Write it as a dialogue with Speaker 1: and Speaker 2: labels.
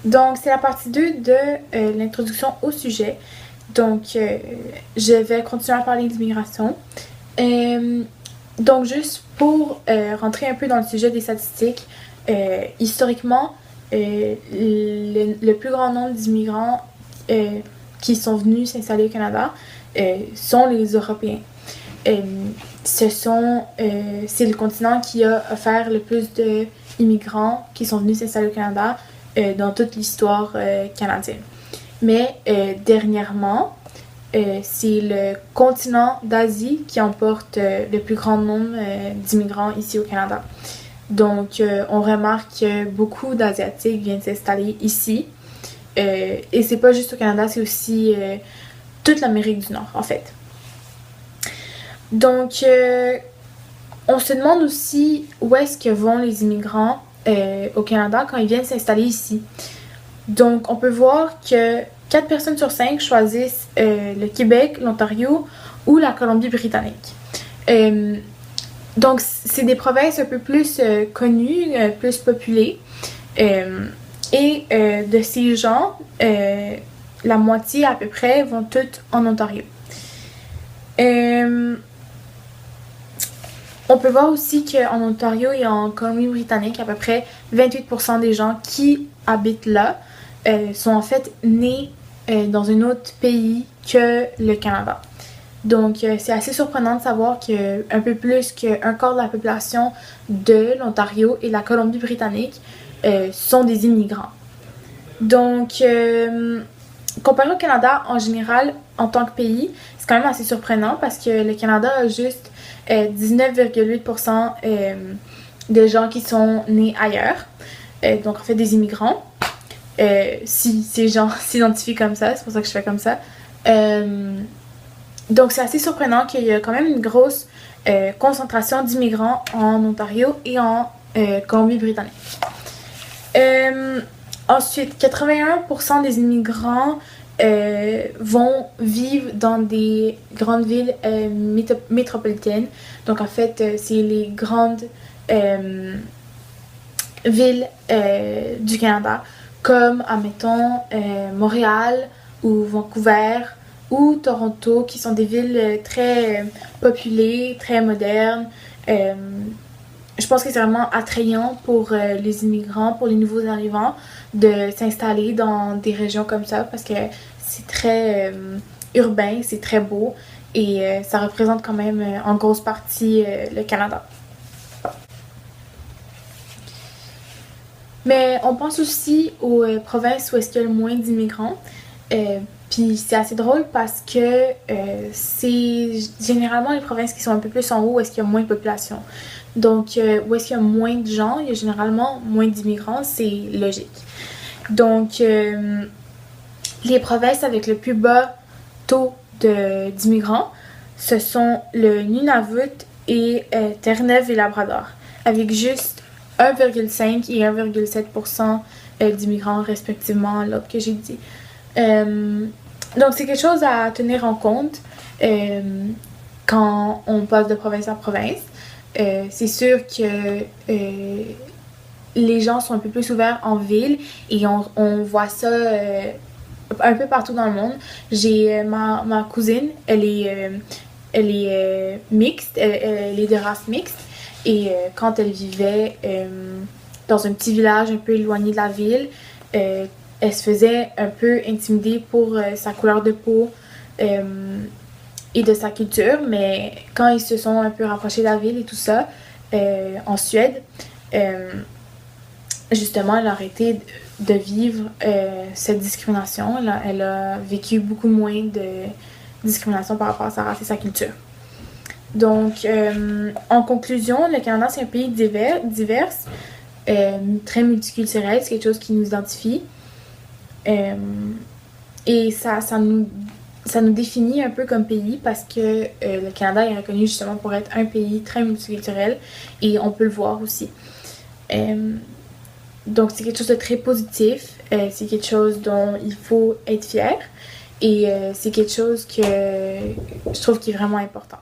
Speaker 1: Donc, c'est la partie 2 de l'introduction au sujet. Donc, je vais continuer à parler d'immigration. Donc, juste pour rentrer un peu dans le sujet des statistiques, historiquement, le plus grand nombre d'immigrants qui sont venus s'installer au Canada sont les Européens. C'est le continent qui a offert le plus d'immigrants qui sont venus s'installer au Canada dans toute l'histoire canadienne. Mais dernièrement, c'est le continent d'Asie qui emporte le plus grand nombre d'immigrants ici au Canada. Donc, on remarque que beaucoup d'Asiatiques viennent s'installer ici. Et c'est pas juste au Canada, c'est aussi toute l'Amérique du Nord, en fait. Donc, on se demande aussi où est-ce que vont les immigrants au Canada quand ils viennent s'installer ici. Donc, on peut voir que 4 personnes sur 5 choisissent le Québec, l'Ontario ou la Colombie-Britannique. Donc, c'est des provinces un peu plus connues, plus peuplées. Et de ces gens, la moitié à peu près vont toutes en Ontario. On peut voir aussi qu'en Ontario et en Colombie-Britannique, à peu près 28% des gens qui habitent là sont en fait nés dans un autre pays que le Canada. Donc, c'est assez surprenant de savoir qu'un peu plus qu'un quart de la population de l'Ontario et de la Colombie-Britannique sont des immigrants. Donc, comparé au Canada en général, en tant que pays, c'est quand même assez surprenant parce que le Canada a juste 19,8% de gens qui sont nés ailleurs, donc en fait des immigrants. Si ces gens s'identifient comme ça, c'est pour ça que je fais comme ça. Donc c'est assez surprenant qu'il y a quand même une grosse concentration d'immigrants en Ontario et en Colombie-Britannique. Ensuite, 81% des immigrants vont vivre dans des grandes villes métropolitaines. Donc en fait, c'est les grandes villes du Canada, comme, admettons, Montréal ou Vancouver ou Toronto, qui sont des villes très peuplées, très modernes. Je pense que c'est vraiment attrayant pour les immigrants, pour les nouveaux arrivants, de s'installer dans des régions comme ça parce que c'est très urbain, c'est très beau et ça représente quand même en grosse partie le Canada. Mais on pense aussi aux provinces où est-ce qu'il y a le moins d'immigrants. Puis c'est assez drôle parce que c'est généralement les provinces qui sont un peu plus en haut où est-ce qu'il y a moins de population. Donc, où est-ce qu'il y a moins de gens, il y a généralement moins d'immigrants, c'est logique. Donc, les provinces avec le plus bas taux d'immigrants, ce sont le Nunavut et Terre-Neuve et Labrador, avec juste 1,5 et 1,7% d'immigrants respectivement, là, que j'ai dit. Donc, c'est quelque chose à tenir en compte quand on passe de province en province. C'est sûr que les gens sont un peu plus ouverts en ville et on voit ça un peu partout dans le monde. J'ai ma cousine, elle est mixte, elle est de race mixte et quand elle vivait dans un petit village un peu éloigné de la ville, elle se faisait un peu intimider pour sa couleur de peau et de sa culture, mais quand ils se sont un peu rapprochés de la ville et tout ça, en Suède, justement, elle a arrêté de vivre cette discrimination. Elle a vécu beaucoup moins de discrimination par rapport à sa race et sa culture. Donc, en conclusion, le Canada, c'est un pays divers, très multiculturel, c'est quelque chose qui nous identifie. Et ça nous définit un peu comme pays parce que le Canada est reconnu justement pour être un pays très multiculturel et on peut le voir aussi. Donc c'est quelque chose de très positif, c'est quelque chose dont il faut être fier et c'est quelque chose que je trouve qui est vraiment important.